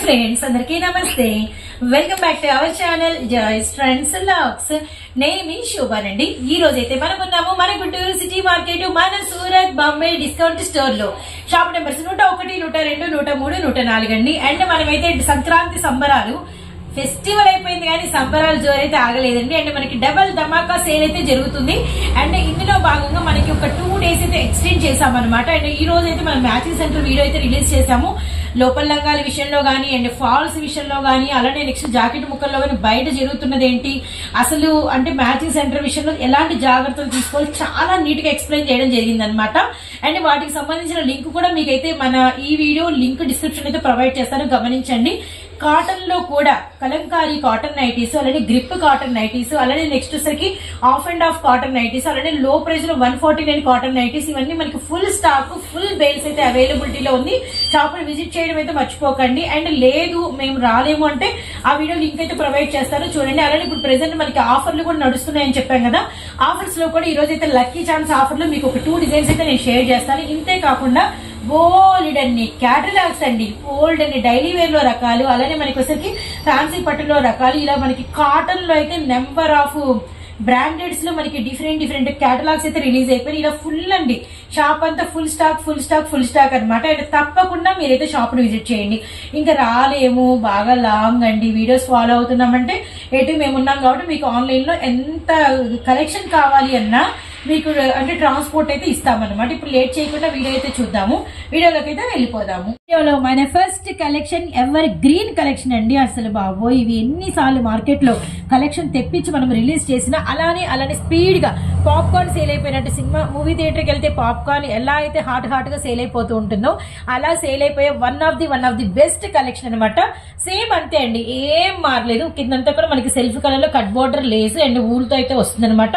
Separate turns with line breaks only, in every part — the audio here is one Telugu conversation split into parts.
ఫ్రెండ్స్ అందరికీ నమస్తే. Welcome back to our channel Joys Trends Locks. నేను మీ శోభానండి. ఈ రోజు అయితే మనం ఉన్నాము మన గుంటూరు సిటీ మార్కెట్, మన సూరత్ బాంబే డిస్కౌంట్ స్టోర్ లో. షాప్ నెంబర్స్ 101, 102, 103, 104 అండి. అండ్ మనమైతే సంక్రాంతి సంబరాలు ఫెస్టివల్ అయిపోయింది కానీ సంబరాలు జోరైతే ఆగలేదండి. అండ్ మనకి డబల్ ధమాకా సేల్ అయితే జరుగుతుంది. అండ్ ఇందులో భాగంగా మనకి ఒక 2 days అయితే ఎక్స్టెండ్ చేసామన్నమాట. అండ్ ఈ రోజు అయితే మనం మ్యాచింగ్ సెంటర్ వీడియో అయితే రిలీజ్ చేసాము. లోపల లంగాల విషయంలో గానీ అండ్ ఫాల్స్ విషయంలో గానీ, అలానే నెక్స్ట్ జాకెట్ ముక్కల్లో గానీ బయట జరుగుతున్నది ఏంటి, అసలు అంటే మ్యాచింగ్ సెంటర్ విషయంలో ఎలాంటి జాగ్రత్తలు తీసుకోవాలి చాలా నీట్ గా ఎక్స్ప్లెయిన్ చేయడం జరిగింది అనమాట. అండ్ వాటికి సంబంధించిన లింక్ కూడా మీకైతే మన ఈ వీడియో లింక్ డిస్క్రిప్షన్ అయితే ప్రొవైడ్ చేస్తాను, గమనించండి. కాటన్ లో కూడా కలంకారీ కాటన్ నైటీస్, అలానే గ్రిప్ కాటన్ నైటీస్, అలానే నెక్స్ట్ వచ్చేసరికి of and of cotton nighties, అలానే లో ప్రైస్ లో 149 కాటన్ నైటీస్, ఇవన్నీ మనకి ఫుల్ స్టాక్, ఫుల్ బేల్స్ అయితే అవైలబిలిటీలో ఉంది. షాప్ ని విజిట్ చేయడం అయితే మర్చిపోకండి. అండ్ లేదు మేము రాలేము అంటే ఆ వీడియో లింక్ అయితే ప్రొవైడ్ చేస్తాను, చూడండి. అలానే ఇప్పుడు ప్రెసెంట్ మనకి ఆఫర్లు కూడా నడుస్తున్నాయని చెప్పాం కదా, ఆఫర్స్ లో కూడా ఈ రోజు అయితే లక్కీ ఛాన్స్ ఆఫర్ లో మీకు ఒక 2 డిజైన్స్ అయితే నేను షేర్ చేస్తాను. ఇంతే కాకుండా బోల్డ్ అన్ని క్యాటలాగ్స్ అండి, ఓల్డ్ అండి డైలీ వేర్ లో రకాలు, అలానే మనకి వచ్చేసరికి ఫ్యాన్సీ పట్టులో రకాలు, ఇలా మనకి కాటన్ లో అయితే నెంబర్ ఆఫ్ బ్రాండెడ్స్ లో మనకి డిఫరెంట్ క్యాటలాగ్స్ అయితే రిలీజ్ అయిపోయి ఇలా ఫుల్ అండి. షాప్ అంతా ఫుల్ స్టాక్ అనమాట. అండ్ తప్పకుండా మీరైతే షాప్ ను విజిట్ చేయండి. ఇంకా రాలేము, బాగా లాంగ్ అండి, వీడియోస్ ఫాలో అవుతున్నామంటే ఎటు మేము ఉన్నాం కాబట్టి మీకు ఆన్లైన్ లో ఎంత కలెక్షన్ కావాలి అన్నా మీకు అంటే ట్రాన్స్పోర్ట్ అయితే ఇస్తామన్నమాట. ఇప్పుడు లేట్ చేయకుండా వీడియో అయితే చూద్దాము, వీడియోలోకి అయితే వెళ్ళిపోదాము. వీడియోలో మన first collection ever green collection అండి. అసలు బాబోయ్, ఇవి ఎన్నిసార్లు మార్కెట్ లో కలెక్షన్ తెప్పించి మనం రిలీజ్ చేసినా అలానే స్పీడ్ గా పాప్కార్న్ సేల్ అయిపోయినట్టు, సినిమా మూవీ థియేటర్కి వెళ్తే పాప్కార్న్ ఎలా అయితే హాట్ గా సేల్ అయిపోతూ ఉంటుందో అలా సేల్ అయిపోయే one of the best collection అనమాట. సేమ్ అంతే అండి, ఏం మారలేదు. కిందంతా కూడా మనకి సెల్ఫ్ కలర్ లో కట్ బోర్డర్ లేస్ అండ్ ఊల్తో అయితే వస్తుంది అనమాట.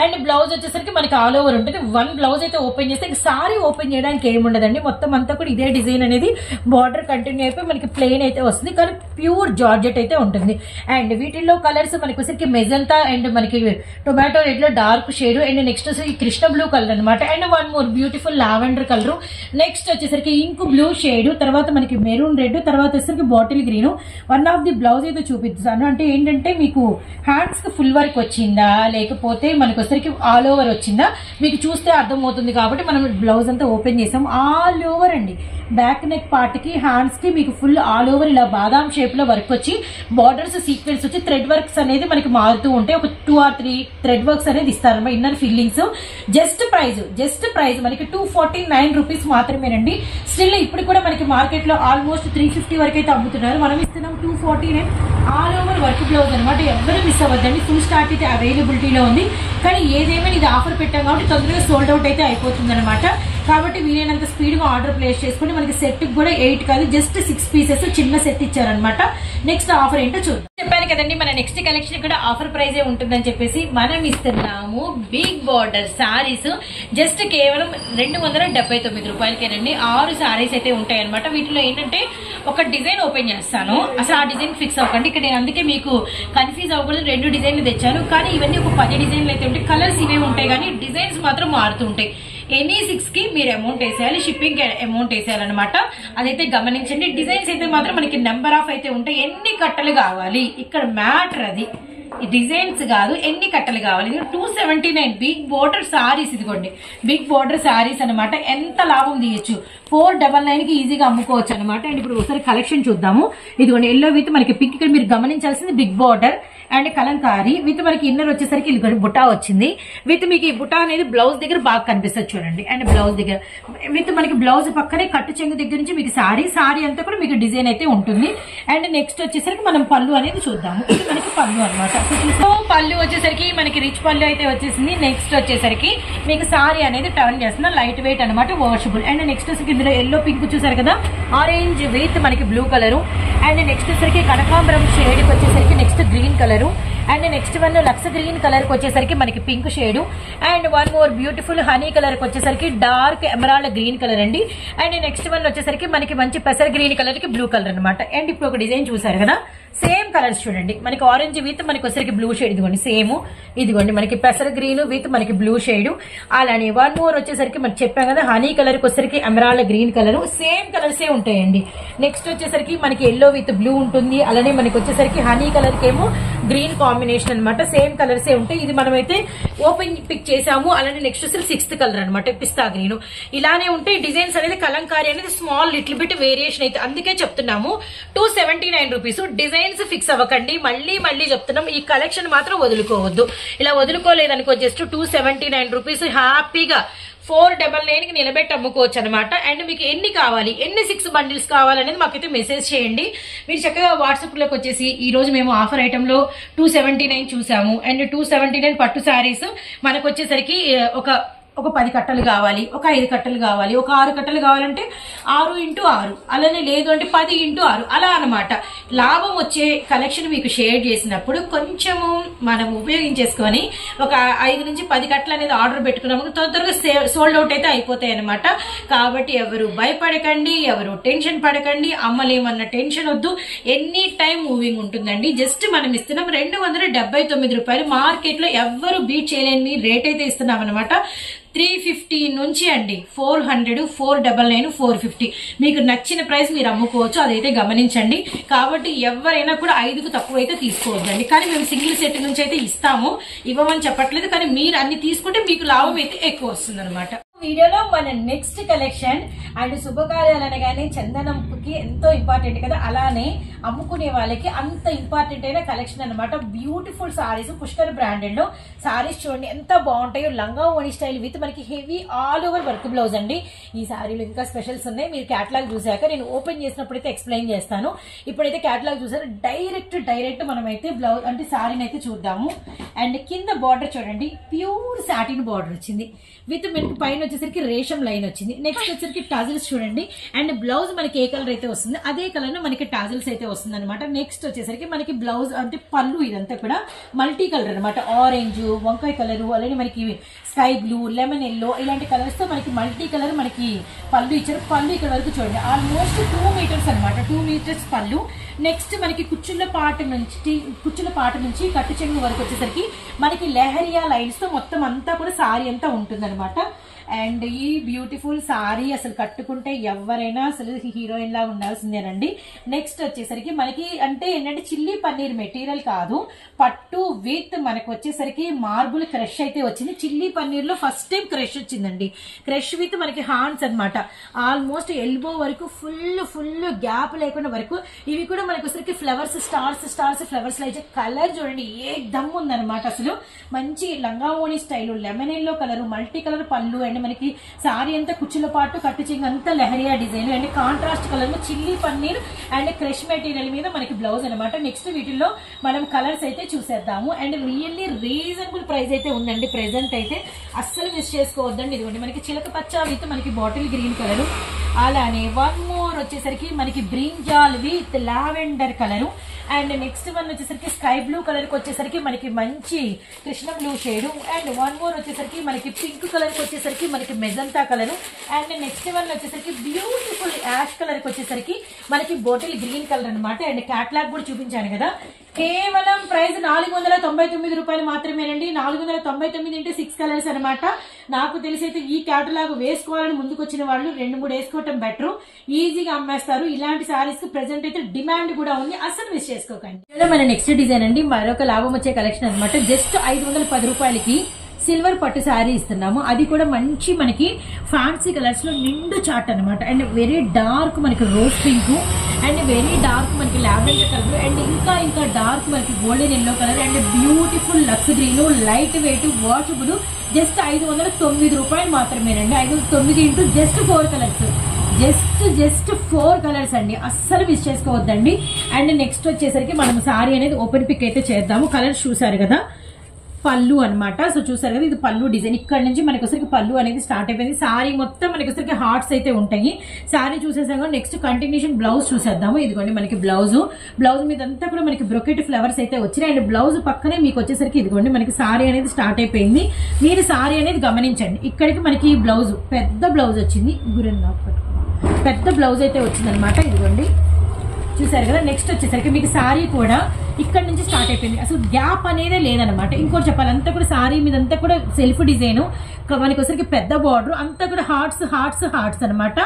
అండ్ బ్లౌజ్ వచ్చేసరికి మనకి ఆల్ ఓవర్ ఉంటుంది. 1 బ్లౌజ్ అయితే ఓపెన్ చేస్తే సారీ ఓపెన్ చేయడానికి ఏముండదండి, మొత్తం అంతా కూడా ఇదే డిజైన్ అనేది బార్డర్ కంటిన్యూ అయిపోయి మనకి ప్లెయిన్ అయితే వస్తుంది, కానీ ప్యూర్ జార్జెట్ అయితే ఉంటుంది. అండ్ వీటిల్లో కలర్స్ మనకి వచ్చేసరికి మెజంతా అండ్ మనకి టొమాటో రెడ్ లో డార్క్ షేడ్, అండ్ నెక్స్ట్ వచ్చేసి కృష్ణ బ్లూ కలర్ అనమాట. And 1 more beautiful lavender colour, next వచ్చేసరికి ఇంక్ బ్లూ షేడ్, తర్వాత మనకి మెరూన్ రెడ్, తర్వాత వచ్చేసరికి bottle green. One of the blouse అయితే చూపిస్తాను. అంటే ఏంటంటే మీకు హ్యాండ్స్ కి ఫుల్ వర్క్ వచ్చిందా లేకపోతే మనకి వచ్చేసరికి ఆల్ ఓవర్ వచ్చిందా మీకు చూస్తే అర్థమవుతుంది కాబట్టి మనం బ్లౌజ్ అంతా ఓపెన్ చేసాం. ఆల్ ఓవర్ అండి, బ్యాక్ నెక్ పార్ట్ కి హ్యాండ్స్ కి మీకు ఫుల్ ఆల్ ఓవర్ ఇలా బాదాం షేప్ లో వర్క్ వచ్చి బార్డర్స్ సీక్వెన్స్ వచ్చి థ్రెడ్ వర్క్స్ అనేది మనకి మారుతూ ఉంటాయి. ఒక 2 or 3 థ్రెడ్ వర్క్స్ అనేది ఇస్తారన్నమాట. Inner fillings. జస్ట్ ప్రైస్ మనకి 249 రూపీస్ మాత్రమేనండి. స్టిల్ ఇప్పుడు కూడా మనకి మార్కెట్ లో ఆల్మోస్ట్ 350 వరకు అయితే అమ్ముతున్నారు, మనం ఇస్తున్నాం 249. ఆల్ ఓవర్ వర్క్ బ్లౌజ్ అనమాట. ఎవరు మిస్ అవ్వద్దండి, ఫుల్ స్టాక్ అయితే అవైలబిలిటీలో ఉంది. కానీ ఏదేమైనా ఇది ఆఫర్ పెట్టాం కాబట్టి తొందరగా సోల్డ్ అవుట్ అయితే అయిపోతుంది అనమాట. కాబట్టి వీలైనంత స్పీడ్ గా ఆర్డర్ ప్లేస్ చేసుకుని మనకి సెట్ కూడా 8 కాదు, జస్ట్ 6 పీసెస్ చిన్న సెట్ ఇచ్చారనమాట. నెక్స్ట్ ఆఫర్ ఏంటో చూద్దాం. చెప్పాను కదండి, మన నెక్స్ట్ కలెక్షన్ కూడా ఆఫర్ ప్రైజే ఉంటుందని చెప్పేసి మనం ఇస్తున్నాము బిగ్ బార్డర్ సారీస్. జస్ట్ కేవలం 279 రూపాయలకేనండి 6 సారీస్ అయితే ఉంటాయి అనమాట. వీటిలో ఏంటంటే ఒక డిజైన్ ఓపెన్ చేస్తాను, అసలు ఆ డిజైన్ ఫిక్స్ అవ్వకండి. ఇక్కడ నేను అందుకే మీకు కన్ఫ్యూజ్ అవ్వకూడదు 2 డిజైన్లు తెచ్చాను, కానీ ఇవన్నీ ఒక 10 డిజైన్లు అయితే ఉంటాయి. కలర్స్ ఇవే ఉంటాయి కానీ డిజైన్స్ మాత్రం మారుతూ ఉంటాయి. ఎనీ 6 కి మీరు అమౌంట్ వేసేయాలి, షిప్పింగ్ అమౌంట్ వేసేయాలన్నమాట. అదైతే గమనించండి. డిజైన్స్ అయితే మాత్రం మనకి నెంబర్ ఆఫ్ అయితే ఉంటాయి. ఎన్ని కట్టలు కావాలి ఇక్కడ మ్యాటర్, అది డిజైన్స్ కాదు, ఎన్ని కట్టలు కావాలి. 279 బిగ్ బోర్డర్ సారీస్. ఇదిగోండి బిగ్ బోర్డర్ సారీస్ అనమాట. ఎంత లాభం తీయచ్చు, 499 కి ఈజీగా అమ్ముకోవచ్చు అనమాట. అండ్ ఇప్పుడు ఒకసారి కలెక్షన్ చూద్దాము. ఇదిగోండి ఎల్లో విత్ మనకి పింక్. ఇక్కడ మీరు గమనించాల్సింది big border and kalamkari with మనకి ఇన్నర్ వచ్చేసరికి బుటా వచ్చింది. విత్ మీకు ఈ బుటా అనేది బ్లౌజ్ దగ్గర బాగా కనిపిస్తుంది చూడండి. అండ్ బ్లౌజ్ దగ్గర విత్ మనకి బ్లౌజ్ పక్కనే కట్టు చెంగు దగ్గర నుంచి మీకు సారీ అంతా కూడా మీకు డిజైన్ అయితే ఉంటుంది. అండ్ నెక్స్ట్ వచ్చేసరికి మనం పళ్ళు అనేది చూద్దాము. ఇది మనకి పళ్ళు అనమాట. పళ్ళు వచ్చేసరికి మనకి రిచ్ పళ్ళు అయితే వచ్చేసింది. నెక్స్ట్ వచ్చేసరికి మీకు సారీ అనేది టర్న్ చేస్తున్నా, లైట్ వెయిట్ అనమాట, వాషబుల్. అండ్ నెక్స్ట్ వచ్చేసరికి ఇందులో ఎల్లో పింక్ చూసారు కదా, ఆరెంజ్ విత్ మనకి బ్లూ కలర్. అండ్ నెక్స్ట్ వచ్చేసరికి కనకాంబరం షేడ్ వచ్చేసరికి next green colour. And next one lux green colour కి వచ్చేసరికి మనకి pink shade. And 1 more beautiful honey colour కి వచ్చేసరికి డార్క్ ఎమరాల్డ్ గ్రీన్ కలర్ అండి. అండ్ నెక్స్ట్ వన్ వచ్చేసరికి మనకి మంచి పెసర్ గ్రీన్ కలర్ కి బ్లూ కలర్ అనమాట. అండ్ ఇప్పుడు ఒక డిజైన్ చూసారు కదా, సేమ్ కలర్స్ చూడండి, మనకి ఆరెంజ్ విత్ మనకి వచ్చరికి బ్లూ షేడ్, ఇదిగోండి సేమ్, ఇదిగోండి మనకి పెసర గ్రీన్ విత్ మనకి బ్లూ షేడ్. అలానే వన్ మోర్ వచ్చేసరికి మనకి చెప్పాం కదా హనీ కలర్ కి వచ్చరికి ఎమరాల్డ్ గ్రీన్ కలర్, సేమ్ కలర్సే ఉంటాయండి. నెక్స్ట్ వచ్చేసరికి మనకి ఎల్లో విత్ బ్లూ ఉంటుంది. అలానే మనకి వచ్చేసరికి హనీ కలర్ కి ఏమో గ్రీన్ కాంబినేషన్ అనమాట, సేమ్ కలర్సే ఉంటాయి. ఇది మనమైతే ఓపెన్ పిక్ చేసాము. అలానే నెక్స్ట్ వచ్చి 6th కలర్ అనమాట, పిస్తా గ్రీన్. ఇలానే ఉంటాయి డిజైన్స్ అనేది. కలంకారీ అనేది స్మాల్ లిటిల్ బిట్ వేరియేషన్ అయితే, అందుకే చెప్తున్నాము 279 రూపీస్. డిజైన్స్ ఫిక్స్ అవ్వకండి, మళ్ళీ మళ్ళీ చెప్తున్నాం, ఈ కలెక్షన్ మాత్రం వదులుకోవద్దు. ఇలా వదులుకోలేదనుకో జస్ట్ 279 రూపీస్ హ్యాపీగా 499 కి నిలబెట్టి అమ్ముకోవచ్చు అనమాట. అండ్ మీకు ఎన్ని కావాలి, ఎన్ని 6 బండిల్స్ కావాలనేది మాకైతే మెసేజ్ చేయండి. మీరు చక్కగా వాట్సాప్ లోకి వచ్చేసి ఈ రోజు మేము ఆఫర్ ఐటమ్ లో 279 చూసాము. అండ్ 279 పట్టు శారీస్ మనకు వచ్చేసరికి ఒక 10 కట్టలు కావాలి, ఒక 5 కట్టలు కావాలి, ఒక 6 కట్టలు కావాలంటే 6x6, అలానే లేదు అంటే 10x6, అలా అనమాట. లాభం వచ్చే కలెక్షన్ మీకు షేర్ చేసినప్పుడు కొంచెము మనం ఉపయోగించేసుకొని ఒక 5 నుంచి 10 కట్టలు అనేది ఆర్డర్ పెట్టుకున్నాము, తొందరగా సోల్డ్ అవుట్ అయితే అయిపోతాయి అనమాట. కాబట్టి ఎవరు భయపడకండి, ఎవరు టెన్షన్ పడకండి, అమ్మలేమన్న టెన్షన్ వద్దు. ఎనీ టైం మూవింగ్ ఉంటుందండి. జస్ట్ మనం ఇస్తున్నాం 279 రూపాయలు. మార్కెట్ లో ఎవ్వరు బీట్ చేయలేని రేట్ అయితే ఇస్తున్నాం అనమాట. 350 నుంచి అండి 400, 499, 450 మీకు నచ్చిన ప్రైస్ మీరు అమ్ముకోవచ్చు, అదైతే గమనించండి. కాబట్టి ఎవరైనా కూడా 5కు తక్కువ అయితే తీసుకోవద్దండి. కానీ మేము సింగిల్ సెట్ నుంచి అయితే ఇస్తాము, ఇవ్వమని చెప్పట్లేదు. కానీ మీరు అన్ని తీసుకుంటే మీకు లాభం అయితే ఎక్కువ వస్తుంది అనమాట. వీడియోలో మన నెక్స్ట్ కలెక్షన్ అండ్ శుభకార్యాలు అనగానే చందనంకి ఎంతో ఇంపార్టెంట్ కదా, అలానే అమ్ముకునే వాళ్ళకి అంత ఇంపార్టెంట్ అయిన కలెక్షన్ అనమాట. బ్యూటిఫుల్ సారీస్, పుష్కర్ బ్రాండెడ్ లో సారీస్ చూడండి ఎంత బాగుంటాయో. లంగా ఓణి స్టైల్ విత్ మనకి heavy all over work blouse అండి. ఈ సారీలు ఇంకా స్పెషల్స్ ఉన్నాయి. మీరు క్యాటలాగ్ చూసాక నేను ఓపెన్ చేసినప్పుడు అయితే ఎక్స్ప్లెయిన్ చేస్తాను. ఇప్పుడైతే క్యాటలాగ్ చూసారు, డైరెక్ట్ మనమైతే బ్లౌజ్ అంటే సారీని అయితే చూద్దాము. అండ్ కింద బార్డర్ చూడండి, ప్యూర్ సాటిన్ బార్డర్ వచ్చింది విత్ మనకి పైన వచ్చేసరికి రేషం లైన్ వచ్చింది. నెక్స్ట్ వచ్చేసరికి టాజిల్స్ చూడండి. అండ్ బ్లౌజ్ మనకి ఏ కలర్ అయితే వస్తుంది అదే కలర్ లో మనకి టాజిల్స్ అయితే వస్తుంది అనమాట. నెక్స్ట్ వచ్చేసరికి మనకి బ్లౌజ్ అంటే పళ్ళు ఇదంతా కూడా మల్టీ కలర్ అనమాట. ఆరెంజ్, వంకాయ కలర్, అలానే మనకి స్కై బ్లూ, లెమన్ ఎల్లో, ఇలాంటి కలర్స్ తో మనకి మల్టీ కలర్ మనకి పళ్ళు ఇచ్చారు. పళ్ళు ఇక్కడ వరకు చూడండి ఆల్మోస్ట్ 2 మీటర్స్ అనమాట, 2 మీటర్స్ పళ్ళు. నెక్స్ట్ మనకి కుచ్చుల పాట నుంచి కట్టు చెంగు వరకు వచ్చేసరికి మనకి లెహరియా లైన్స్ తో మొత్తం అంతా కూడా సారీ అంతా ఉంటుంది అనమాట. అండ్ ఈ బ్యూటిఫుల్ సారీ అసలు కట్టుకుంటే ఎవరైనా అసలు హీరోయిన్ లాగా ఉండాల్సిందేనండి. నెక్స్ట్ వచ్చేసరికి మనకి అంటే ఏంటంటే చిల్లీ పన్నీర్ మెటీరియల్ కాదు, పట్టు విత్ మనకు వచ్చేసరికి మార్బుల్ క్రష్ అయితే వచ్చింది. చిల్లీ పన్నీర్ లో ఫస్ట్ టైం క్రష్ వచ్చిందండి. క్రష్ విత్ మనకి హాండ్స్ అనమాట, ఆల్మోస్ట్ ఎల్బో వరకు ఫుల్ గ్యాప్ లేకుండా వరకు. ఇవి కూడా మనకి వచ్చేసరికి ఫ్లవర్స్, స్టార్స్ ఫ్లవర్స్ లో అయితే కలర్ చూడండి ఏ దమ్ ఉందనమాట. అసలు మంచి లంగా ఓణి style, lemon yellow colour, multi colour పళ్ళు. అండ్ మనకి సారీ అంతా కుచ్చుల పాటు కట్టు చెంగు అంతా leheriya design. And contrast colour లో chilli paneer and crush material మీద మనకి బ్లౌజ్ అనమాట. నెక్స్ట్ వీటిల్లో మనం కలర్స్ అయితే చూసేద్దాము. అండ్ రియల్లీ రీజనబుల్ ప్రైస్ అయితే ఉందండి ప్రెసెంట్ అయితే, అస్సలు మిస్ చేసుకోవద్దండి. ఇదిగోండి మనకి చిలక పచ్చ విత్ మనకి బాటిల్ గ్రీన్ కలర్, అలానే వన్ మోర్ వచ్చేసరికి మనకి brinjal with lavender colour. And next one వచ్చేసరికి స్కై బ్లూ కలర్ కి వచ్చేసరికి మనకి మంచి Krishna blue shade. And one more వచ్చేసరికి మనకి పింక్ కలర్ కి వచ్చేసరికి మనకి magenta colour. And next one వచ్చేసరికి బ్యూటిఫుల్ యాష్ కలర్ కి వచ్చేసరికి మనకి బాటిల్ గ్రీన్ కలర్ అనమాట. అండ్ క్యాట్లాగ్ కూడా చూపించాను కదా. కేవలం ప్రైస్ 499 రూపాయలు మాత్రమేనండి. 499 అంటే 6 కలర్స్ అనమాట. నాకు తెలిసి అయితే ఈ క్యాటలాగ్ వేసుకోవాలని ముందుకు వచ్చిన వాళ్ళు 2-3 వేసుకోవటం బెటర్, ఈజీగా అమ్మేస్తారు. ఇలాంటి సారీస్ కి ప్రెసెంట్ అయితే డిమాండ్ కూడా ఉంది, అస్సలు మిస్ చేసుకోకండి. మన నెక్స్ట్ డిజైన్ అండి, మరొక లాభం వచ్చే కలెక్షన్ అనమాట. జస్ట్ 510 రూపాయలకి సిల్వర్ పట్టు శారీ ఇస్తున్నాము. అది కూడా మంచి మనకి ఫ్యాన్సీ కలర్స్ లో నిండు చాట్ అనమాట. అండ్ వెరీ డార్క్ మనకి rose pink, and very dark మనకి లావెండర్ కలర్, అండ్ ఇంకా డార్క్ మనకి golden yellow colour, and beautiful lux green, light weight, washable. Just 509 రూపాయలు మాత్రమేనండి. 509 into just 4 colours, just 4 colours అండి, అస్సలు మిస్ చేసుకోవద్దండి. అండ్ నెక్స్ట్ వచ్చేసరికి మనం సారీ అనేది ఓపెన్ పిక్ అయితే చేద్దాము. కలర్స్ చూసారు కదా, పళ్ళు అనమాట. సో చూసారు కదా, ఇది పళ్ళు డిజైన్. ఇక్కడ నుంచి మనకి వచ్చరికి పళ్ళు అనేది స్టార్ట్ అయిపోయింది. సారీ మొత్తం మనకి వచ్చరికి హార్ట్స్ అయితే ఉంటాయి. సారీ చూసేసాము. నెక్స్ట్ కంటిన్యూషన్ బ్లౌజ్ చూసేద్దాము. ఇదిగోండి మనకి బ్లౌజ్ మీద అంతా కూడా మనకి బ్రొకెట్ ఫ్లవర్స్ అయితే వచ్చినాయి. అండ్ బ్లౌజ్ పక్కనే మీకు వచ్చేసరికి ఇదిగోండి మనకి సారీ అనేది స్టార్ట్ అయిపోయింది. మీరు సారీ అనేది గమనించండి. ఇక్కడికి మనకి బ్లౌజ్ పెద్ద బ్లౌజ్ వచ్చింది, పెద్ద బ్లౌజ్ అయితే వచ్చింది అనమాట. ఇదిగోండి చూసారు కదా. నెక్స్ట్ వచ్చేసరికి మీకు సారీ కూడా ఇక్కడ నుంచి స్టార్ట్ అయిపోయింది, అసలు గ్యాప్ అనేదే లేదనమాట. ఇంకోటి చెప్పాలి, అంతా కూడా సారీ మీద అంతా కూడా సెల్ఫ్ డిజైన్, మనకి వచ్చరికి పెద్ద బార్డర్, అంతా కూడా హార్ట్స్ హార్ట్స్ హార్ట్స్ అనమాట.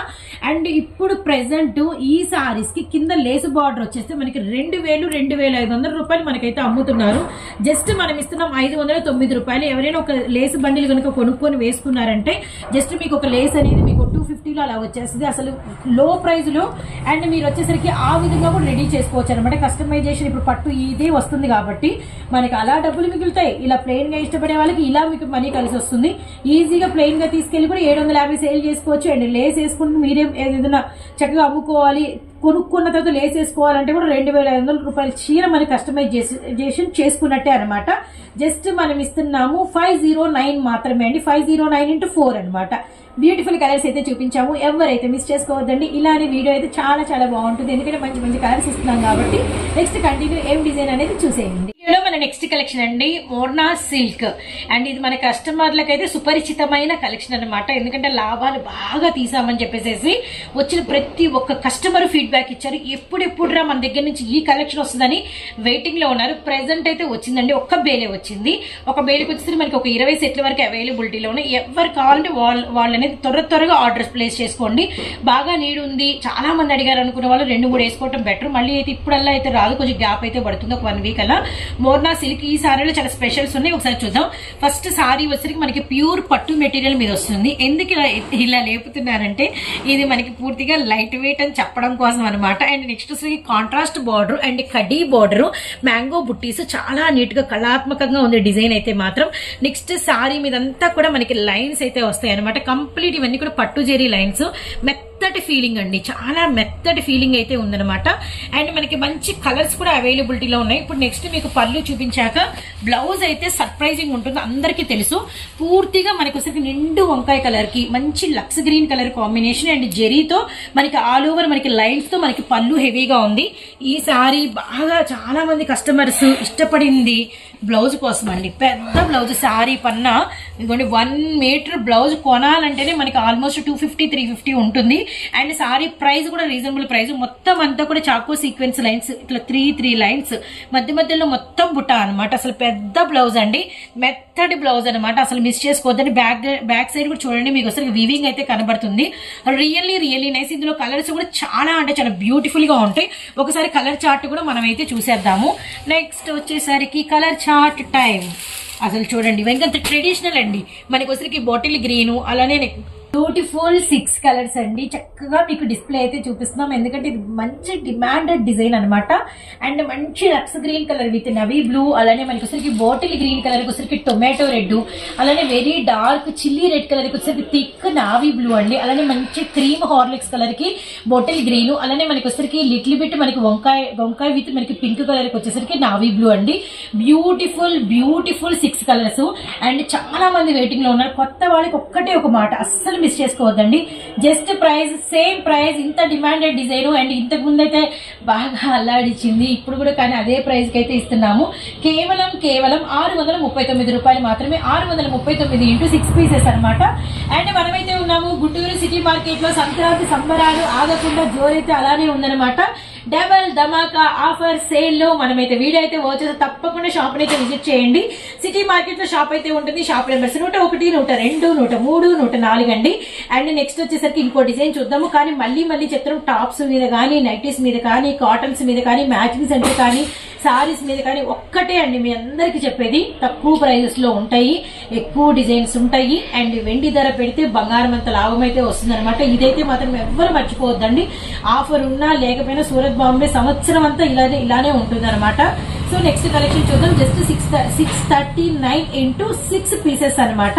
అండ్ ఇప్పుడు ప్రెసెంట్ ఈ సారీస్ కి కింద లేస్ బార్డర్ వచ్చేస్తే మనకి 2,500 రూపాయలు మనకైతే అమ్ముతున్నారు. జస్ట్ మనం ఇస్తున్నాం 509 రూపాయలు. ఎవరైనా ఒక లేస్ బండిల్ కనుక కొనుక్కొని వేసుకున్నారంటే జస్ట్ మీకు ఒక లేస్ అనేది మీకు 250లో అలా వచ్చేస్తుంది, అసలు లో ప్రైస్ లో. అండ్ మీరు వచ్చేసరికి ఆ విధంగా కూడా రెడీ చేసుకోవచ్చు అనమాట. కస్టమైజేషన్ ఇప్పుడు పట్టు ఇదే వస్తుంది కాబట్టి మనకి అలా డబ్బులు మిగులుతాయి. ఇలా ప్లెయిన్ గా ఇష్టపడే వాళ్ళకి ఇలా మీకు మనీ కలిసి వస్తుంది. ఈజీగా ప్లెయిన్ గా తీసుకెళ్లి కూడా 750 సేల్ చేసుకోవచ్చు. అండ్ లేస్ వేసుకుంటే మీరేం ఏదైనా చక్కగా అమ్ముకోవాలి, కొనుక్కున్న తర్వాత లేస్ వేసుకోవాలంటే కూడా 2,500 రూపాయల చీర మనకి కస్టమైజేషన్ చేసుకున్నట్టే అనమాట. జస్ట్ మనం ఇస్తున్నాము 509 మాత్రమే అండి, 509x4 అనమాట. బ్యూటిఫుల్ కలర్స్ అయితే చూపించాము, ఎవరైతే మిస్ చేసుకోవద్దండి. ఇలానే వీడియో అయితే చాలా చాలా బాగుంటుంది, ఎందుకంటే మంచి మంచి కలర్స్ ఇస్తున్నాం కాబట్టి. నెక్స్ట్ కంటిన్యూ ఏం డిజైన్ అనేది చూసేయండి. వీడియోలో మన నెక్స్ట్ కలెక్షన్ అండి మోర్నా సిల్క్. అండ్ ఇది మన కస్టమర్లకు అయితే సుపరిచితమైన కలెక్షన్ అనమాట, ఎందుకంటే లాభాలు బాగా తీసామని చెప్పేసి వచ్చిన ప్రతి ఒక్క కస్టమర్ ఫీడ్బ్యాక్ ఇచ్చారు. ఎప్పుడెప్పుడురా మన దగ్గర నుంచి ఈ కలెక్షన్ వస్తుందని వెయిటింగ్ లో ఉన్నారు. ప్రెసెంట్ అయితే వచ్చిందండి, ఒక్క బేలే వచ్చింది. ఒక బేలుకి వచ్చేసరికి మనకి ఒక 20 సెట్ల వరకు అవైలబిలిటీలో ఉన్నాయి. ఎవరు కావాలంటే వాళ్ళని త్వరగా ఆర్డర్స్ ప్లేస్ చేసుకోండి. బాగా నీడ్ ఉంది, చాలా మంది అడిగారు అనుకున్న వాళ్ళు 2-3 వేసుకోవడం బెటర్. మళ్ళీ అయితే ఇప్పుడల్లా అయితే రాదు, కొంచెం గ్యాప్ అయితే పడుతుంది, ఒక 1 వీక్ అలా. మోర్నా సిల్క్ ఈ సారీలో చాలా స్పెషల్స్ ఉన్నాయి, ఒకసారి చూద్దాం. ఫస్ట్ సారీ వచ్చరికి మనకి ప్యూర్ పట్టు మెటీరియల్ మీద వస్తుంది. ఎందుకు ఇలా లేపుతున్నారంటే ఇది మనకి పూర్తిగా లైట్ వెయిట్ అని చెప్పడం కోసం అనమాట. అండ్ నెక్స్ట్ వచ్చి కాంట్రాస్ట్ బార్డర్ అండ్ కడీ బార్డర్, మ్యాంగో బుట్టీస్, చాలా నీట్ గా కళాత్మకంగా ఉంది డిజైన్ అయితే మాత్రం. నెక్స్ట్ సారీ మీద అంతా కూడా మనకి లైన్స్ అయితే వస్తాయి అనమాట. కంప్లీట్ ఇవన్నీ కూడా పట్టు జెరీ లైన్స్, మెత్తటి ఫీలింగ్ అండి, చాలా మెత్తటి ఫీలింగ్ అయితే ఉందన్నమాట. అండ్ మనకి మంచి కలర్స్ కూడా అవైలబిలిటీలో ఉన్నాయి. ఇప్పుడు నెక్స్ట్ మీకు పళ్ళు చూపించాక బ్లౌజ్ అయితే సర్ప్రైజింగ్ ఉంటుంది, అందరికీ తెలుసు. పూర్తిగా మనకి వచ్చేసి నిండు వంకాయ కలర్ కి మంచి Lux green colour combination and జెరీతో మనకి ఆల్ ఓవర్ మనకి లైన్స్ తో మనకి పళ్ళు హెవీగా ఉంది. ఈ సారీ బాగా చాలా మంది కస్టమర్స్ ఇష్టపడింది బ్లౌజ్ కోసం అండి. పెద్ద బ్లౌజ్ సారీ పన్నా ఇదిగోండి 1 మీటర్ బ్లౌజ్ కొనాలంటేనే మనకి ఆల్మోస్ట్ 250-350 ఉంటుంది. అండ్ సారీ ప్రైస్ కూడా రీజనబుల్ ప్రైస్. మొత్తం అంతా కూడా చాకో సీక్వెన్స్ లైన్స్, ఇట్లా 3 లైన్స్, మధ్యలో మొత్తం బుట్ట అనమాట. అసలు పెద్ద బ్లౌజ్ అండి, మెత్తడి బ్లౌజ్ అనమాట, అసలు మిస్ చేసుకోవద్దని. బ్యాక్ సైడ్ కూడా చూడండి, మీకు అసలు వీవింగ్ అయితే కనబడుతుంది. Really nice. ఇందులో కలర్స్ కూడా చాలా అంటే చాలా బ్యూటిఫుల్ గా ఉంటాయి. ఒకసారి కలర్ చార్ట్ కూడా మనం అయితే చూసేద్దాము. నెక్స్ట్ వచ్చేసరికి కలర్ చార్ట్ టైం. అసలు చూడండి వెంకంత ట్రెడిషనల్ అండి, మనకి వచ్చరికి బాటిల్ గ్రీన్, అలానే బ్యూటిఫుల్ 6 కలర్స్ అండి. చక్కగా మీకు డిస్ప్లే అయితే చూపిస్తున్నాం, ఎందుకంటే ఇది మంచి డిమాండెడ్ డిజైన్ అనమాట. అండ్ మంచి Lux green colour with navy blue, అలానే మనకి వచ్చరికి బాటిల్ గ్రీన్ కలర్ కి వచ్చరికి టొమాటో రెడ్, అలానే very dark chilli red colour కి వచ్చరికి థిక్ నావీ బ్లూ అండి. అలానే మంచి క్రీమ్ హార్లిక్స్ కలర్ కి బాటిల్ గ్రీన్, అలానే మనకి వచ్చరికి లిటిల్ బిట్ మనకి వంకాయ విత్ మనకి పింక్ కలర్ కి వచ్చేసరికి నావీ బ్లూ అండి. Beautiful 6 colours. అండ్ చాలా మంది వెయిటింగ్ లో ఉన్నారు. కొత్త వాళ్ళకి ఒక్కటే ఒక మాట, అస్సలు మిస్ చేసుకోవద్దండి. జస్ట్ ప్రైస్ సేమ్ ప్రైస్, ఇంత డిమాండెడ్ డిజైన్. అండ్ ఇంతకు ముందు అయితే బాగా అల్లాడిచ్చింది, ఇప్పుడు కూడా కానీ అదే ప్రైస్ కి అయితే ఇస్తున్నాము. కేవలం 639 రూపాయలు మాత్రమే. 639 ఇంటూ 6 పీసెస్ అనమాట. అండ్ మనమైతే ఉన్నాము గుంటూరు సిటీ మార్కెట్ లో. సంక్రాంతి సంబరాలు ఆగకుండా జోరైతే అలానే ఉందనమాట. డబల్ ధమాకా ఆఫర్ సేల్ లో మనమైతే వీడియో అయితే వచ్చేసి తప్పకుండా షాప్ అయితే విజిట్ చేయండి. సిటీ మార్కెట్ లో షాప్ అయితే ఉంటుంది. షాప్ నెంబర్స్ 101, 102, 103, 104 అండి. అండ్ నెక్స్ట్ వచ్చేసరికి ఇంకో డిజైన్ చూద్దాము. కానీ మళ్ళీ చెప్తాం, టాప్స్ మీద కానీ, నైటీస్ మీద కానీ, కాటన్స్ మీద కానీ, మ్యాచింగ్ సెంటర్ కానీ, సారీస్ మీద కానీ ఒక్కటే అండి మీ అందరికి చెప్పేది, తక్కువ ప్రైజెస్ లో ఉంటాయి, ఎక్కువ డిజైన్స్ ఉంటాయి. అండ్ వెండి ధర పెడితే బంగారం అంత లాభం అయితే వస్తుంది అనమాట. ఇదైతే మాత్రం ఎవ్వరు మర్చిపోవద్దండి. ఆఫర్ ఉన్నా లేకపోయినా సూరత్ బాంబే సంవత్సరం అంతా ఇలానే ఉంటుంది అనమాట. సో నెక్స్ట్ కలెక్షన్ చూద్దాం. జస్ట్ 639 ఇంటూ 6 పీసెస్ అనమాట.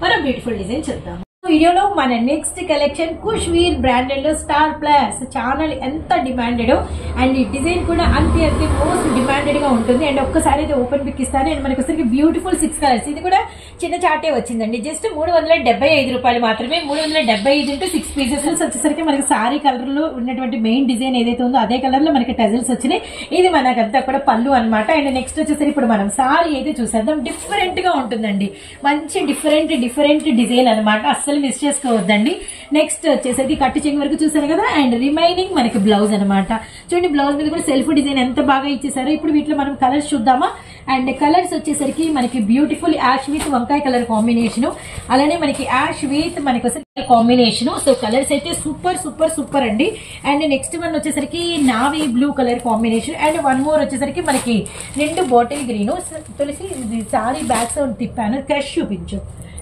మనం బ్యూటిఫుల్ డిజైన్ చూద్దాం. వీడియోలో మన నెక్స్ట్ కలెక్షన్ కుష్వీర్ బ్రాండెడ్ లో స్టార్ ప్లస్ ఛానల్ ఎంత డిమాండెడ్ అండ్ ఈ డిజైన్ కూడా అంతే మోస్ట్ డిమాండెడ్ గా ఉంటుంది. అండ్ ఒక్కసారి అయితే ఓపెన్ పిక్ ఇస్తాను. అండ్ మనకి వచ్చరికి బ్యూటిఫుల్ 6 కలర్స్. ఇది కూడా చిన్న చాటే వచ్చిందండి. జస్ట్ 375 రూపాయలు మాత్రమే. 375 ఇంటూ 6 పీసెస్ వచ్చేసరికి మనకి సారీ కలర్ లో ఉన్నటువంటి మెయిన్ డిజైన్ ఏదైతే ఉందో అదే కలర్ లో మనకి టజల్స్ వచ్చినాయి. ఇది మనకంతా కూడా పళ్ళు అనమాట. అండ్ నెక్స్ట్ వచ్చేసరికి ఇప్పుడు మనం సారీ అయితే చూసేద్దాం. డిఫరెంట్ గా ఉంటుందండి, మంచి డిఫరెంట్ డిజైన్ అనమాట. అస్సలు మిస్ చేసుకోవద్దండి. నెక్స్ట్ వచ్చేసరికి కట్టు చెంగు వరకు చూసారు కదా, అండ్ రిమైనింగ్ మనకి బ్లౌజ్ అనమాట. చూడండి బ్లౌజ్ మీద కూడా సెల్ఫ్ డిజైన్ ఎంత బాగా ఇచ్చేసారో. ఇప్పుడు వీటిలో మనం కలర్స్ చూద్దామా. అండ్ కలర్స్ వచ్చేసరికి మనకి బ్యూటిఫుల్ యాష్ విత్ వంకాయ కలర్ కాంబినేషన్, అలానే మనకి యాష్ విత్ మనకి కాంబినేషన్. సో కలర్స్ అయితే సూపర్ సూపర్ సూపర్ అండి. అండ్ నెక్స్ట్ వన్ వచ్చేసరికి navy blue colour combination, and one more వచ్చేసరికి మనకి 2 బాటిల్ గ్రీన్. తులసి సారీ బ్యాక్ సైడ్ తిప్పాను, క్రష్ చూపించు.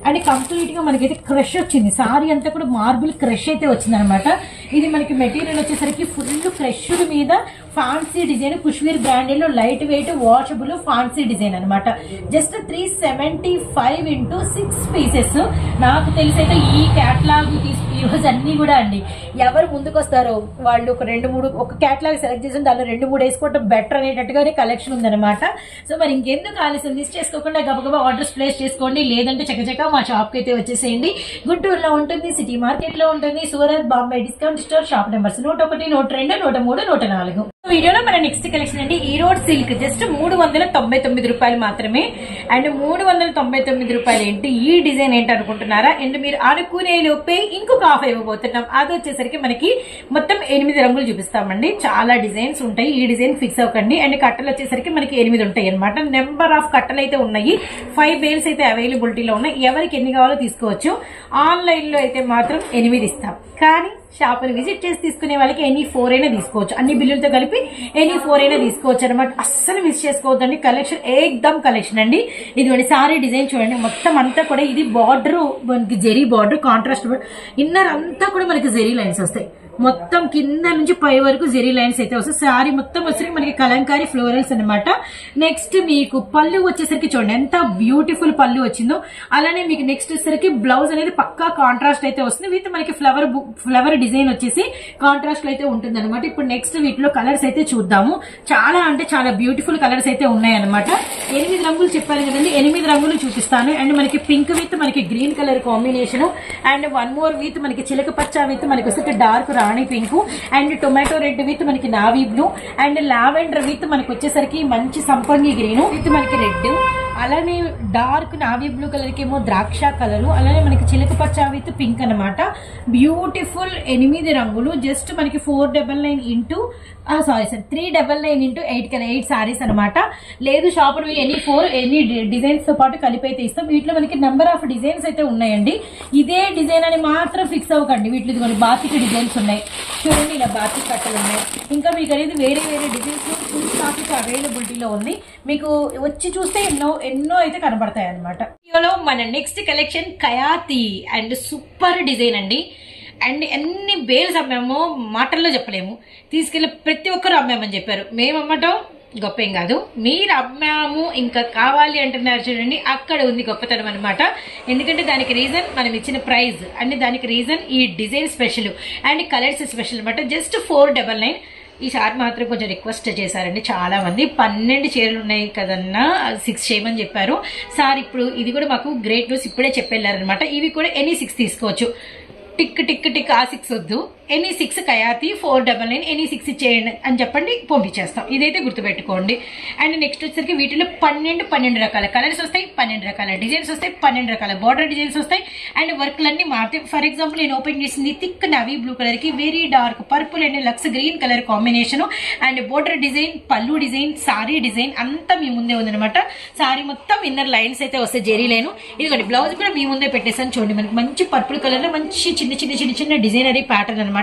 అండ్ కంప్లీట్ గా మనకైతే క్రష్ వచ్చింది. సారీ అంతా కూడా మార్బుల్ క్రష్ అయితే వచ్చింది అనమాట. ఇది మనకి మెటీరియల్ వచ్చేసరికి ఫుల్ క్రష్ మీద ఫ్యాన్సీ డిజైన్, కుష్వీర్ బ్రాండెడ్ లో light weight washable fancy design అనమాట. Just 375 into 6 pieces. నాకు తెలిసి అయితే ఈ క్యాటలాగ్ ఈ రోజు అన్ని కూడా అండి, ఎవరు ముందుకు వస్తారో వాళ్ళు ఒక 2-3 ఒక క్యాటలాగ్ సెలెక్ట్ చేసి దానిలో 2-3 వేసుకోవడం బెటర్ అనేటట్టుగానే కలెక్షన్ ఉందన్నమాట. సో మరి ఇంకెందుకు ఆలస్యం, మిస్ చేసుకోకుండా గబగబా ఆర్డర్స్ ప్లేస్ చేసుకోండి. లేదంటే చక్కచక్క మా షాప్ కి అయితే వచ్చేసేయండి. గుంటూరులో ఉంటుంది, సిటీ మార్కెట్ లో ఉంటుంది, Surat Bombay discount store, shop numbers 101, 102, 103, 104. వీడియోలో మన నెక్స్ట్ కలెక్షన్ అండి ఈరోడ్ సిల్క్. జస్ట్ 399 రూపాయలు మాత్రమే. అండ్ 399 రూపాయలు ఏంటి, ఈ డిజైన్ ఏంటి అనుకుంటున్నారా? అండ్ మీరు అనుకునే లోపే ఇంకొక ఆఫ్ ఇవ్వబోతున్నాం. అది వచ్చేసరికి మనకి మొత్తం 8 రంగులు చూపిస్తామండి. చాలా డిజైన్స్ ఉంటాయి, ఈ డిజైన్ ఫిక్స్ అవ్వకండి. అండ్ కట్టలు వచ్చేసరికి మనకి 8 ఉంటాయి అనమాట. నెంబర్ ఆఫ్ కట్టలు అయితే ఉన్నాయి, 5 బేల్స్ అయితే అవైలబిలిటీలో ఉన్నాయి. ఎవరికి ఎన్ని కావాలో తీసుకోవచ్చు. ఆన్లైన్ లో అయితే మాత్రం 8 ఇస్తాం, కానీ షాప్ ని విజిట్ చేసి తీసుకునే వాళ్ళకి ఎనీ 4 అయినా తీసుకోవచ్చు. అన్ని బిల్లులతో కలిపి ఎనీ 4 అయినా తీసుకోవచ్చు అనమాట. అస్సలు మిస్ చేసుకోవద్దండి. కలెక్షన్ ఏకదమ్ కలెక్షన్ అండి. ఇదిగోండి సారీ డిజైన్ చూడండి, మొత్తం అంతా కూడా ఇది బార్డర్ మనకి జెరీ బార్డర్, కాంట్రాస్ట్ ఇన్నర్ అంతా కూడా మనకి జెరీ లైన్స్ వస్తాయి. మొత్తం కింద నుంచి పై వరకు జెరీ లైన్స్ అయితే వస్తాయి. సారీ మొత్తం వచ్చేసరికి మనకి కలంకారీ ఫ్లోరల్స్ అనమాట. నెక్స్ట్ మీకు పళ్ళు వచ్చేసరికి చూడండి ఎంత బ్యూటిఫుల్ పళ్ళు వచ్చిందో. అలానే మీకు నెక్స్ట్ వచ్చేసరికి బ్లౌజ్ అనేది పక్కా కాంట్రాస్ట్ అయితే వస్తుంది. విత్ మనకి ఫ్లవర్ డిజైన్ వచ్చేసి కాంట్రాస్ట్ లో అయితే ఉంటుంది అనమాట. ఇప్పుడు నెక్స్ట్ వీటిలో కలర్స్ అయితే చూద్దాము. చాలా అంటే చాలా బ్యూటిఫుల్ కలర్స్ అయితే ఉన్నాయన్నమాట. 8 రంగులు చెప్పాను కదండి, 8 రంగులు చూపిస్తాను. అండ్ మనకి పింక్ విత్ మనకి green colour combination, and one more with మనకి చిలక పచ్చ విత్ మనకి వచ్చేసరికి డార్క్ రాణి pink, and tomato red with మనకి navy blue, and lavender with మనకి వచ్చేసరికి మంచి సంపంగి గ్రీన్ విత్ మనకి రెడ్, అలానే డార్క్ నావీ బ్లూ కలర్ కి ఏమో ద్రాక్ష కలర్, అలానే మనకి చిలక పచ్చ విత్ పింక్ అనమాట. బ్యూటిఫుల్ 8 రంగులు. జస్ట్ మనకి 499 into 399 into 8 సారీస్ అనమాట. లేదు షాప్ ఎనీ డిజైన్స్ తో పాటు కలిపి అయితే ఇస్తాం. వీటిలో మనకి నెంబర్ ఆఫ్ డిజైన్స్ అయితే ఉన్నాయండి. ఇదే డిజైన్ అని మాత్రం ఫిక్స్ అవ్వకండి. వీటిలో కొన్ని బాతిక్ డిజైన్స్ ఉన్నాయి చూడండి, ఇలా బాతిక్ కట్టలు ఉన్నాయి. ఇంకా మీకు అనేది వేరే వేరే డిజైన్స్ ఫుల్ స్టాక్ అవైలబిలిటీలో ఉంది. మీకు వచ్చి చూస్తే ఎన్నో అయితే కనబడతాయి అనమాట. మన next collection Kayathi and super design అండి. అండ్ ఎన్ని బేల్స్ అమ్మామో మాటల్లో చెప్పలేము. తీసుకెళ్లి ప్రతి ఒక్కరు అమ్మామని చెప్పారు. మేము అమ్మటం గొప్పేం కాదు, మీరు అమ్మాము ఇంకా కావాలి అంటున్నారు చూడండి, అక్కడ ఉంది గొప్పతనం అనమాట. ఎందుకంటే దానికి రీజన్ మనం ఇచ్చిన ప్రైజ్, అండ్ దానికి రీజన్ ఈ design special and colours special అనమాట. జస్ట్ 499. ఈసారి మాత్రం కొంచెం రిక్వెస్ట్ చేశారండి చాలా మంది. 12 చీరలు ఉన్నాయి కదన్నా 6 చేయమని చెప్పారు సార్. ఇప్పుడు ఇది కూడా మాకు గ్రేట్ న్యూస్, ఇప్పుడే చెప్పెళ్ళారనమాట. ఇవి కూడా ఎనీ 6 తీసుకోవచ్చు. టిక్ టిక్ టిక్ ఆ 6 వద్దు, ఎనీ 6 కయాతి 499 ఎనీ 6 ఇచ్చేయండి అని చెప్పండి, పంపించేస్తాం. ఇదైతే గుర్తుపెట్టుకోండి. అండ్ నెక్స్ట్ వచ్చేసరికి వీటిలో 12 రకాల కలర్స్ వస్తాయి, 12 రకాల డిజైన్స్ వస్తాయి, 12 రకాల బార్డర్ డిజైన్స్ వస్తాయి. అండ్ వర్క్లన్నీ మారుతాయి. ఫర్ ఎగ్జాంపుల్ నేను ఓపెన్ చేసింది థిక్ నవీ బ్లూ కలర్ కి very dark purple and lux green colour combination, and border design, పళ్ళు డిజైన్, సారీ డిజైన్ అంతా మీ ముందే ఉందనమాట. సారీ మొత్తం ఇన్నర్ లైన్స్ అయితే వస్తాయి జెరీ లైన్. ఇదిగోండి బ్లౌజ్ కూడా మీ ముందే పెట్టేసాను చూడండి. మనకి మంచి పర్పుల్ కలర్ లో మంచి చిన్న డిజైనరీ ప్యాటర్న్ అనమాట.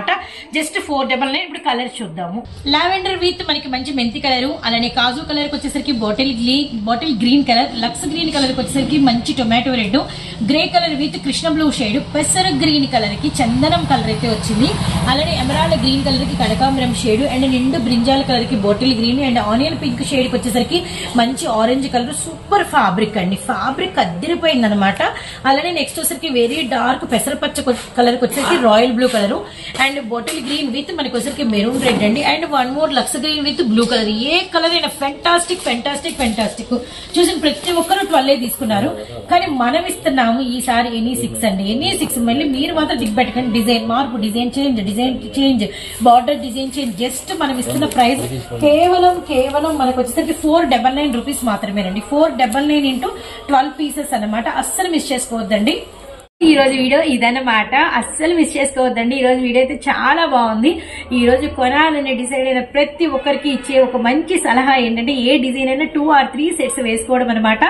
జస్ట్ 499. ఇప్పుడు కలర్ చూద్దాము. లావెండర్ విత్ మనకి మంచి మెంతి కలర్, అలానే కాజు కలర్ కి వచ్చేసరికి bottle green colour, lux green colour కి వచ్చేసరికి మంచి tomato red, grey colour with Krishna blue shade, పెసర గ్రీన్ కలర్ కి చందనం కలర్ అయితే వచ్చింది. అలానే ఎమరాల్డ్ గ్రీన్ కలర్ కి కనకాంబరం షేడ్, అండ్ నిండు బ్రింజాల్ కలర్ కి bottle green, and onion pink shade కి వచ్చేసరికి మంచి ఆరెంజ్ కలర్. సూపర్ ఫ్యాబ్రిక్ అండి, ఫ్యాబ్రిక్ అద్దరిపోయింది అనమాట. అలానే నెక్స్ట్ వచ్చేసరికి వెరీ డార్క్ పెసర పచ్చ కలర్ కి వచ్చేసరికి royal blue colour, and bottle green with మనకి వచ్చేసరికి మెరూన్ రెడ్ అండి. And one more lux green with blue colour. ఏ కలర్ అయినా ఫెంటాస్టిక్ చూసిన ప్రతి ఒక్కరు 12 తీసుకున్నారు, కానీ మనం ఇస్తున్నాము ఈసారి ఎనీ 6 అండి. ఎనీ 6 మళ్ళీ మీరు మాత్రం దిగ్ పెట్టకండి. డిజైన్ మార్పు, design change, border design change. Just మనం ఇస్తున్న ప్రైస్ కేవలం మనకు వచ్చేసరికి 499 రూపీస్ మాత్రమేనండి. 499 into 12 పీసెస్ అనమాట. అస్సలు మిస్ చేసుకోవద్దండి. ఈ రోజు వీడియో ఇదన్నమాట. అస్సలు మిస్ చేసుకోవద్దండి. ఈ రోజు వీడియో అయితే చాలా బాగుంది. ఈ రోజు కొనాలని డిసైడ్ అయిన ప్రతి ఒక్కరికి ఇచ్చే ఒక మంచి సలహా ఏంటంటే ఏ డిజైన్ అయినా 2 or 3 సెట్స్ వేసుకోవడం అనమాట.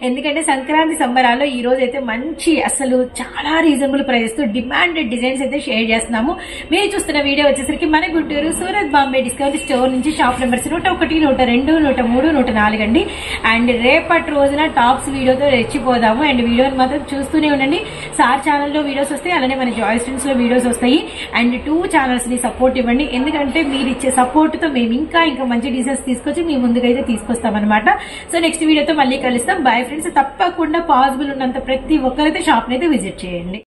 ఎందుకంటే సంక్రాంతి సంబరాల్లో ఈ రోజు అయితే మంచి అసలు చాలా రీజనబుల్ ప్రైస్ తో డిమాండెడ్ డిజైన్స్ అయితే షేర్ చేస్తున్నాము. మీరు చూస్తున్న వీడియో వచ్చేసరికి మన గుంటూరు సూరత్ బాంబే డిస్కౌంట్ స్టోర్ నుంచి షాప్ నెంబర్స్ 101, 102, 103, 104 అండి. అండ్ రేపటి రోజున టాప్స్ వీడియోతో రెచ్చిపోదాము. అండ్ వీడియోని మాత్రం చూస్తూనే ఉండండి. సార్ ఛానల్లో వీడియోస్ వస్తాయి, అలానే మన జాయ్ స్ట్రీమ్స్ లో వీడియోస్ వస్తాయి. అండ్ 2 ఛానల్స్ ని సపోర్ట్ ఇవ్వండి. ఎందుకంటే మీరు ఇచ్చే సపోర్ట్ తో మేము ఇంకా మంచి డిజైన్స్ తీసుకొచ్చి మీ ముందుకైతే తీసుకొస్తాం అనమాట. సో నెక్స్ట్ వీడియోతో మళ్ళీ కలుస్తాం. Bye friends. తప్పకుండా పాసిబుల్ ఉన్నంత ప్రతి ఒక్కరైతే షాప్ ని అయితే విజిట్ చేయండి.